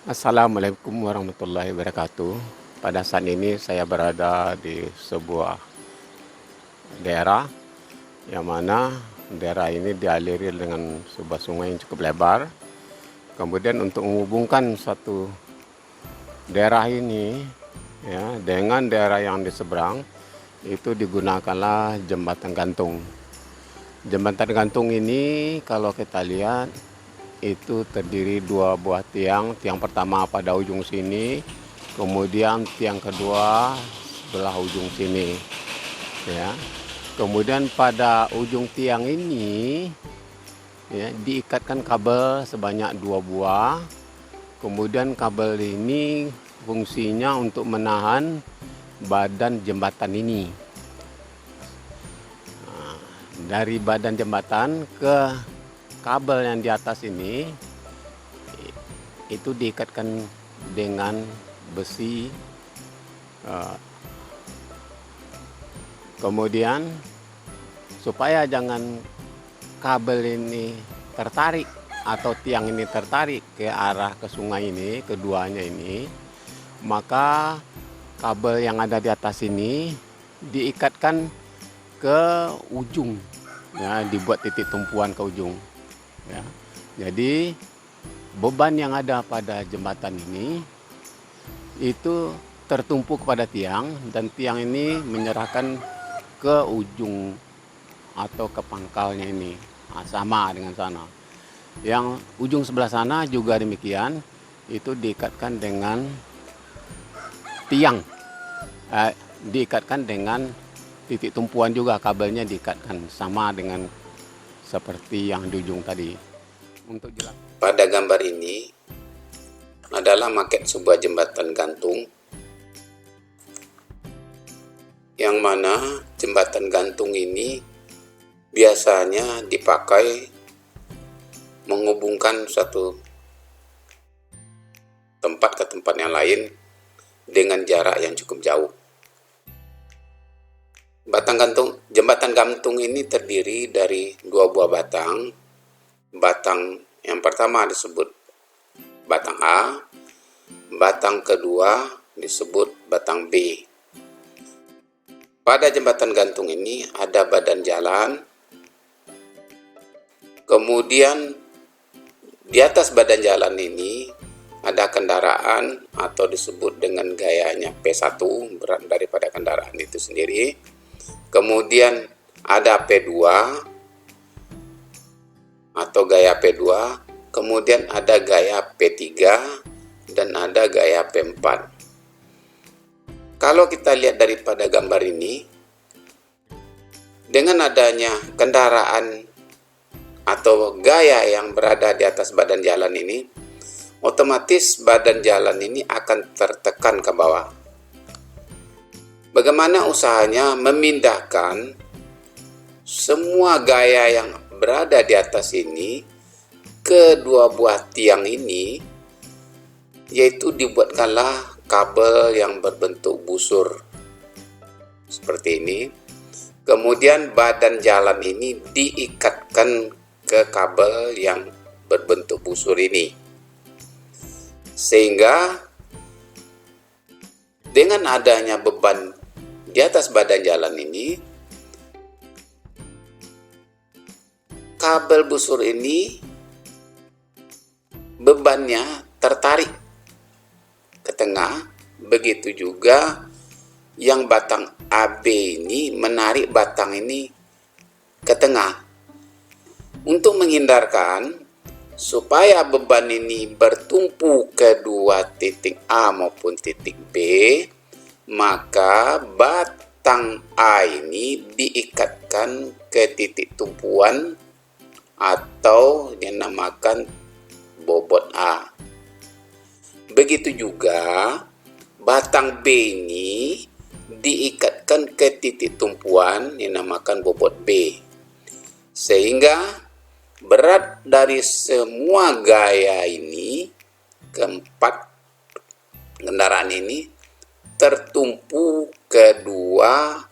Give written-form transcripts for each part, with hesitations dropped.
Assalamualaikum warahmatullahi wabarakatuh. Pada saat ini saya berada di sebuah daerah yang mana daerah ini dialiri dengan sebuah sungai yang cukup lebar. Kemudian untuk menghubungkan satu daerah ini ya dengan daerah yang di seberang itu digunakanlah jembatan gantung. Jembatan gantung ini kalau kita lihat itu terdiri dua buah tiang. Tiang pertama pada ujung sini, kemudian tiang kedua sebelah ujung sini. Ya. Kemudian pada ujung tiang ini ya, diikatkan kabel sebanyak dua buah. Kemudian kabel ini fungsinya untuk menahan badan jembatan ini. Dari badan jembatan ke kabel yang di atas ini itu diikatkan dengan besi. Kemudian supaya jangan kabel ini tertarik atau tiang ini tertarik ke arah ke sungai ini, keduanya ini, maka kabel yang ada di atas ini diikatkan ke ujung, ya, dibuat titik tumpuan ke ujung. Ya. Jadi beban yang ada pada jembatan ini itu tertumpu kepada tiang dan tiang ini menyerahkan ke ujung atau ke pangkalnya ini. Nah, sama dengan sana. Yang ujung sebelah sana juga demikian, itu diikatkan dengan tiang, diikatkan dengan titik tumpuan juga, kabelnya diikatkan sama dengan seperti yang di ujung tadi. Untuk jelas. Pada gambar ini adalah maket sebuah jembatan gantung, yang mana jembatan gantung ini biasanya dipakai menghubungkan satu tempat ke tempat yang lain dengan jarak yang cukup jauh. Jembatan gantung ini terdiri dari dua buah batang. Batang yang pertama disebut batang A, batang kedua disebut batang B. Pada jembatan gantung ini ada badan jalan, kemudian di atas badan jalan ini ada kendaraan atau disebut dengan gayanya P1, berat daripada kendaraan itu sendiri. Kemudian ada P2 atau gaya P2, kemudian ada gaya P3 dan ada gaya P4. Kalau kita lihat daripada gambar ini, dengan adanya kendaraan atau gaya yang berada di atas badan jalan ini, otomatis badan jalan ini akan tertekan ke bawah. Bagaimana usahanya memindahkan semua gaya yang berada di atas ini ke dua buah tiang ini, yaitu dibuatkanlah kabel yang berbentuk busur seperti ini. Kemudian badan jalan ini diikatkan ke kabel yang berbentuk busur ini, sehingga dengan adanya beban di atas badan jalan ini, kabel busur ini bebannya tertarik ke tengah. Begitu juga yang batang AB ini menarik batang ini ke tengah. Untuk menghindarkan supaya beban ini bertumpu ke dua titik A maupun titik B, maka batang A ini diikatkan ke titik tumpuan atau dinamakan bobot A. Begitu juga batang B ini diikatkan ke titik tumpuan dinamakan bobot B. Sehingga berat dari semua gaya ini, keempat kendaraan ini, tertumpu kedua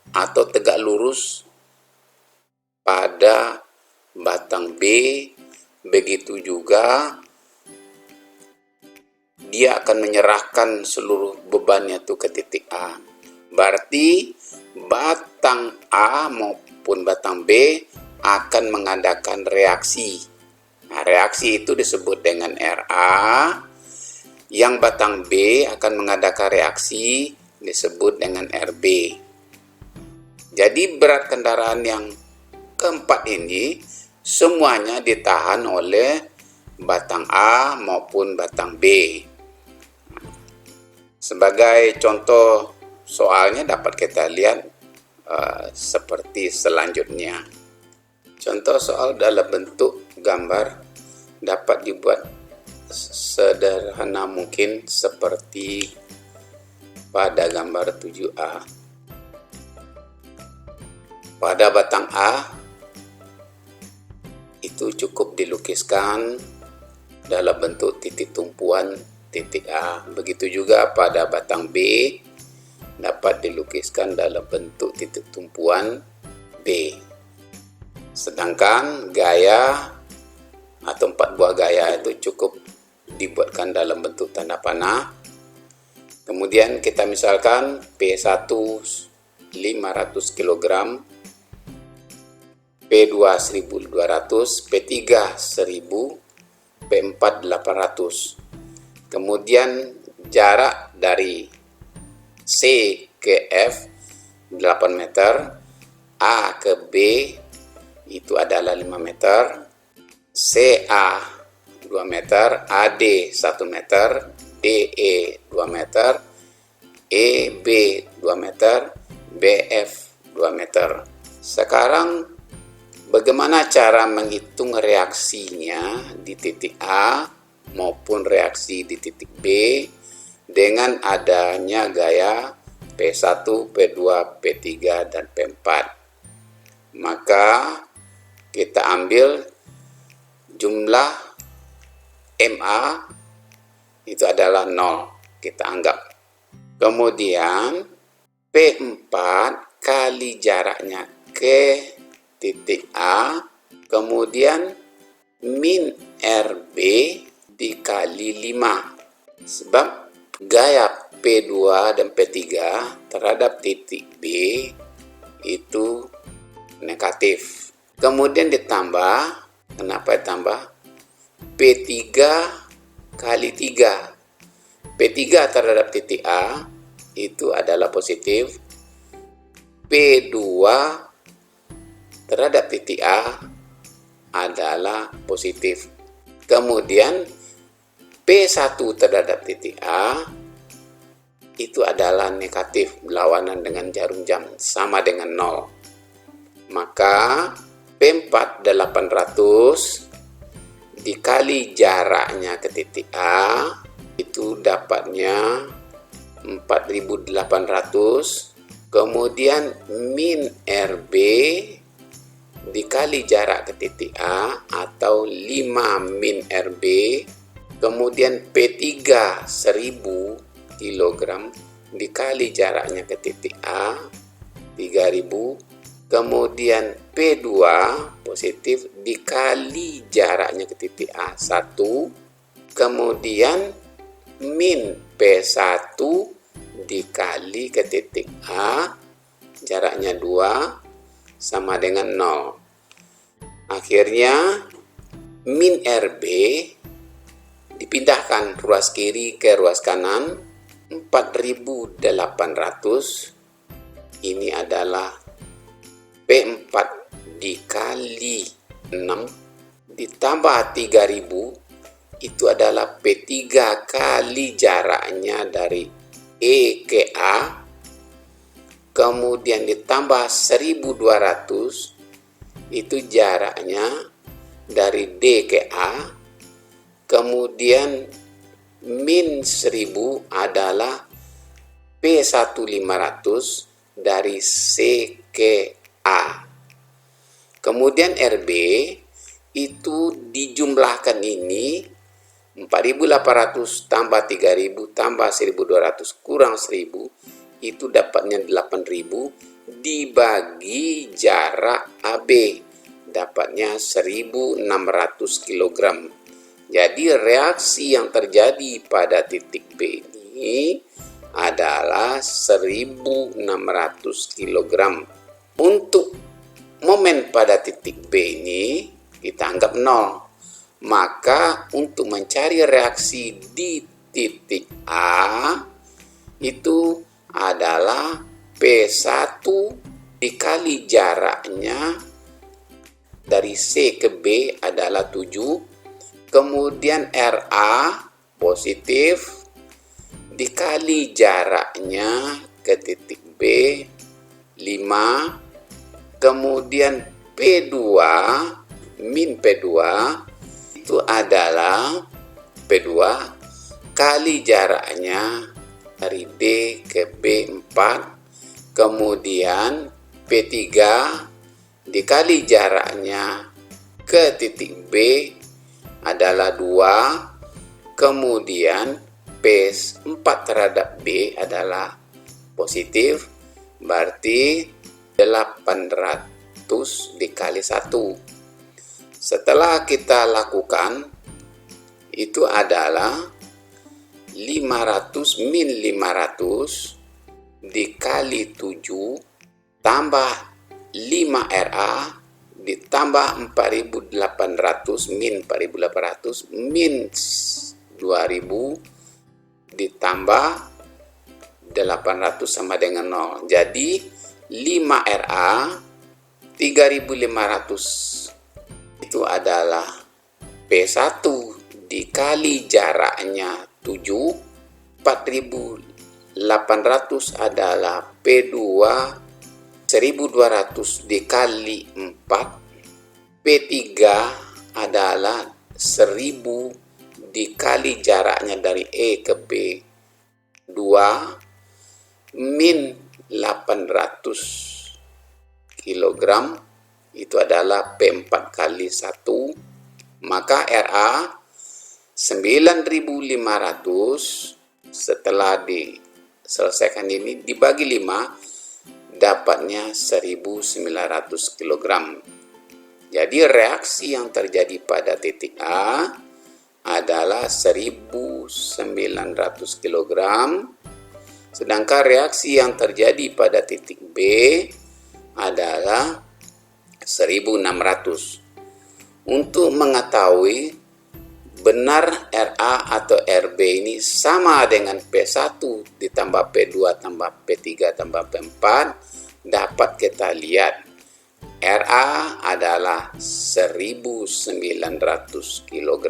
atau tegak lurus pada batang B. Begitu juga dia akan menyerahkan seluruh bebannya itu ke titik A. Berarti batang A maupun batang B akan mengadakan reaksi. Nah, reaksi itu disebut dengan Ra. Yang batang B akan mengadakan reaksi disebut dengan Rb. Jadi berat kendaraan yang keempat ini semuanya ditahan oleh batang A maupun batang B. Sebagai contoh soalnya dapat kita lihat seperti selanjutnya. Contoh soal dalam bentuk gambar dapat dibuat sederhana mungkin seperti pada gambar 7A. Pada batang A itu cukup dilukiskan dalam bentuk titik tumpuan titik A. Begitu juga pada batang B dapat dilukiskan dalam bentuk titik tumpuan B. Sedangkan gaya atau 4 buah gaya itu cukup dibuatkan dalam bentuk tanda panah. Kemudian kita misalkan P1 500 kg, P2 1200, P3 1000, P4 800. Kemudian jarak dari C ke F 8 meter, A ke B itu adalah 5 meter, CA 2 meter, AD 1 meter, DE 2 meter, EB 2 meter, BF 2 meter. Sekarang bagaimana cara menghitung reaksinya di titik A maupun reaksi di titik B dengan adanya gaya P1, P2, P3, dan P4. Maka kita ambil jumlah MA itu adalah 0, kita anggap. Kemudian P4 kali jaraknya ke titik A, kemudian min RB dikali 5. Sebab gaya P2 dan P3 terhadap titik B itu negatif. Kemudian ditambah, kenapa ditambah? P3 kali 3. P3 terhadap titik A itu adalah positif. P2 terhadap titik A adalah positif. Kemudian P1 terhadap titik A itu adalah negatif, berlawanan dengan jarum jam, sama dengan 0. Maka P4 800 dikali jaraknya ke titik A itu dapatnya 4800. Kemudian min RB dikali jarak ke titik A atau 5 min RB. Kemudian P3 1000 kg dikali jaraknya ke titik A 3000. Kemudian P2 positif dikali jaraknya ke titik A 1. Kemudian min P1 dikali ke titik A jaraknya 2 sama dengan 0. Akhirnya min RB dipindahkan ruas kiri ke ruas kanan. 4800 ini adalah P4 dikali 6 ditambah 3000 itu adalah P3 kali jaraknya dari E ke A, kemudian ditambah 1200 itu jaraknya dari D ke A, kemudian min 1000 adalah P1500 dari C ke A. Kemudian RB itu dijumlahkan ini 4800 tambah 3000 tambah 1200 kurang 1000 itu dapatnya 8000 dibagi jarak AB dapatnya 1600 kg. Jadi reaksi yang terjadi pada titik B ini adalah 1.600 kg. Untuk momen pada titik B ini kita anggap 0. Maka untuk mencari reaksi di titik A itu adalah P1 dikali jaraknya dari C ke B adalah 7. Kemudian RA positif dikali jaraknya ke titik B 5. Kemudian P2 min P2 itu adalah P2 kali jaraknya dari D ke B4. Kemudian P3 dikali jaraknya ke titik B adalah 2. Kemudian P4 terhadap B adalah positif, berarti 800 dikali 1. Setelah kita lakukan, itu adalah 500 min 500 dikali 7 tambah 5RA ditambah 4.800 min 4.800 min 2.000 ditambah 800 sama dengan 0. Jadi 5RA 3.500 itu adalah P1 dikali jaraknya 7. 4.800 adalah P2 1.200 dikali 4. P3 adalah 1.000 dikali jaraknya dari E ke B 2 min 800 kilogram, itu adalah P4 kali 1. Maka RA 9.500 setelah diselesaikan ini dibagi 5 dapatnya 1.900 kg. Jadi reaksi yang terjadi pada titik A adalah 1.900 kg. Sedangkan reaksi yang terjadi pada titik B adalah 1.600. Untuk mengetahui benar RA atau RB ini sama dengan P1 ditambah P2 tambah P3 tambah P4, dapat kita lihat RA adalah 1.900 kg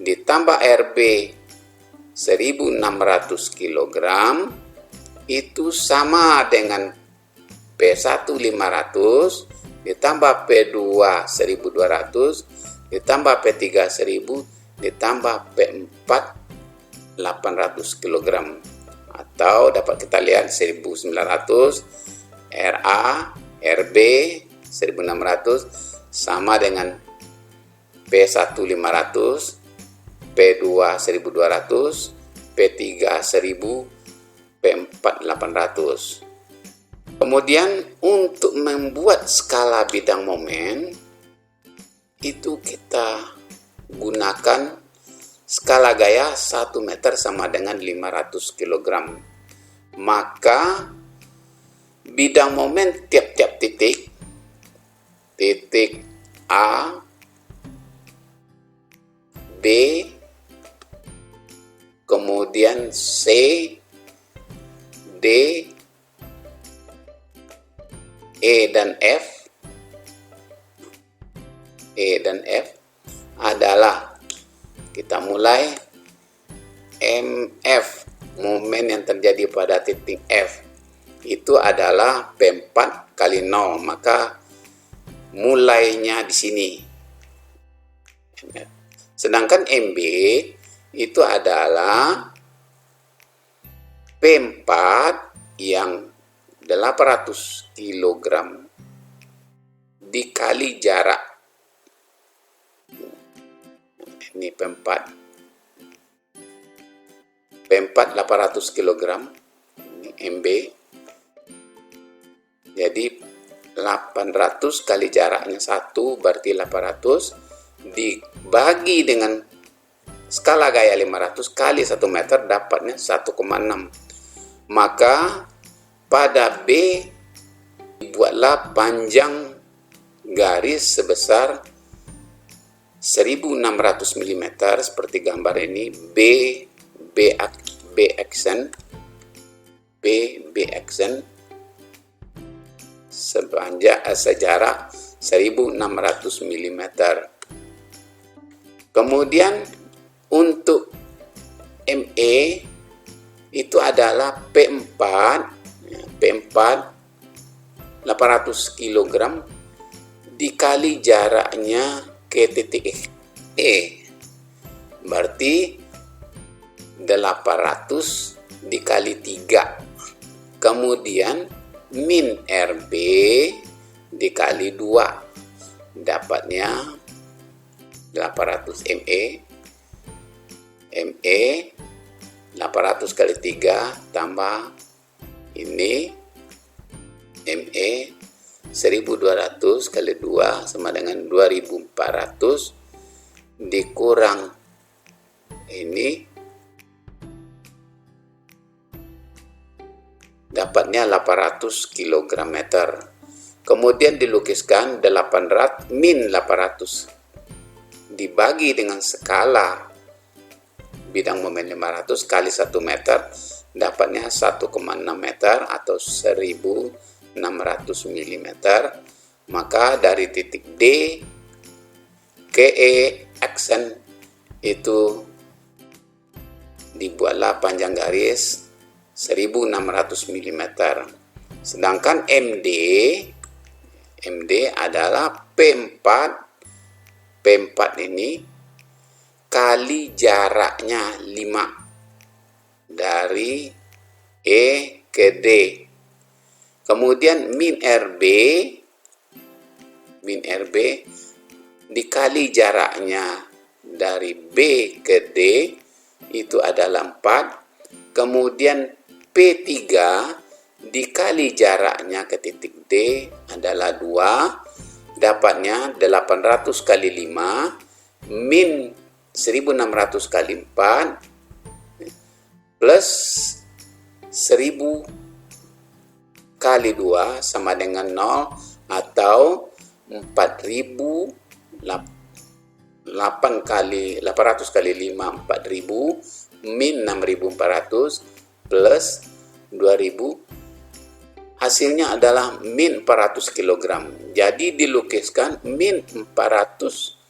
ditambah RB 1.600 kg itu sama dengan P1 500 ditambah P2 1.200 ditambah P3 1000 ditambah P4 800 kg, atau dapat kita lihat 1.900 RA RB 1.600 sama dengan P1 500 P2 1.200 P3 1000 P4 800. Kemudian untuk membuat skala bidang momen itu kita gunakan skala gaya 1 meter sama dengan 500 kg. Maka bidang momen tiap-tiap titik A, B, kemudian C, D, E dan F adalah, kita mulai MF, momen yang terjadi pada titik F itu adalah P4 kali 0, maka mulainya di sini. Sedangkan MB itu adalah P4 yang 800 kg dikali jarak. Ini P4 800 kg, ini MB. Jadi 800 kali jaraknya 1 berarti 800 dibagi dengan skala gaya 500 kali 1 meter dapatnya 1,6. Maka pada B dibuatlah panjang garis sebesar 1600 mm seperti gambar ini. B accent sejarak 1600 mm. Kemudian untuk ME itu adalah P4 800 kg dikali jaraknya ke titik E, berarti 800 dikali 3. Kemudian min RB dikali 2, dapatnya 800 ME 800 kali 3 tambah ini ME 1200 kali 2 sama dengan 2400 dikurang ini dapatnya 800 kg meter. Kemudian dilukiskan 800 min 800 dibagi dengan skala bidang momen 500 kali 1 meter dapatnya 1,6 meter atau 1600 mm. Maka dari titik D ke E aksen itu dibuatlah panjang garis 1600 mm. Sedangkan MD adalah P4 ini kali jaraknya 5 dari E ke D. Kemudian min RB dikali jaraknya dari B ke D itu adalah 4. Kemudian P3 dikali jaraknya ke titik D adalah 2. Dapatnya 800 kali 5 min 1600 kali 4 plus 1000 kali 2 sama dengan 0 atau 800 kali 5 4000 min 6400 plus 2000 hasilnya adalah min 400 kg. Jadi dilukiskan min 400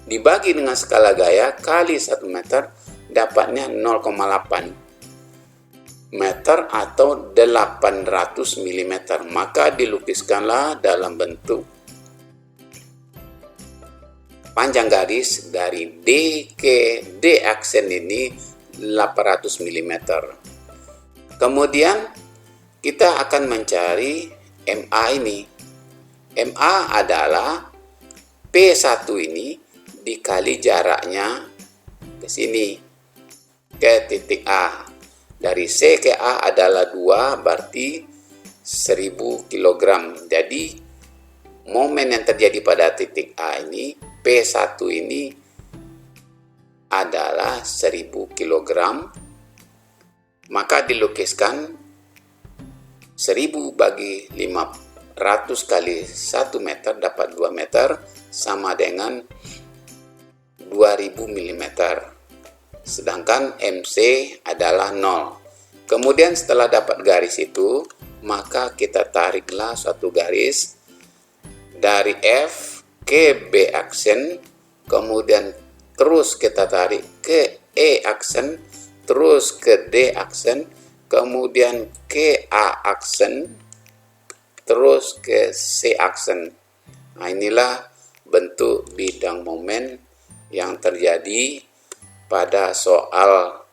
dibagi dengan skala gaya kali 1 meter dapatnya 0,8 meter atau 800 mm. Maka dilukiskanlah dalam bentuk panjang garis dari D ke D aksen ini 800 mm. Kemudian kita akan mencari MA ini. MA adalah P1 ini dikali jaraknya ke sini ke titik A. Dari C ke A adalah 2 berarti 1000 kg. Jadi momen yang terjadi pada titik A ini P1 ini adalah 1000 kg. Maka dilukiskan 1000 bagi 500 kali 1 meter dapat 2 meter sama dengan 2000 mm. Sedangkan MC adalah 0. Kemudian setelah dapat garis itu, maka kita tariklah suatu garis dari F ke B aksen, kemudian terus kita tarik ke E aksen, terus ke D aksen, kemudian ke A aksen, terus ke C aksen. Nah, inilah bentuk bidang momen yang terjadi pada soal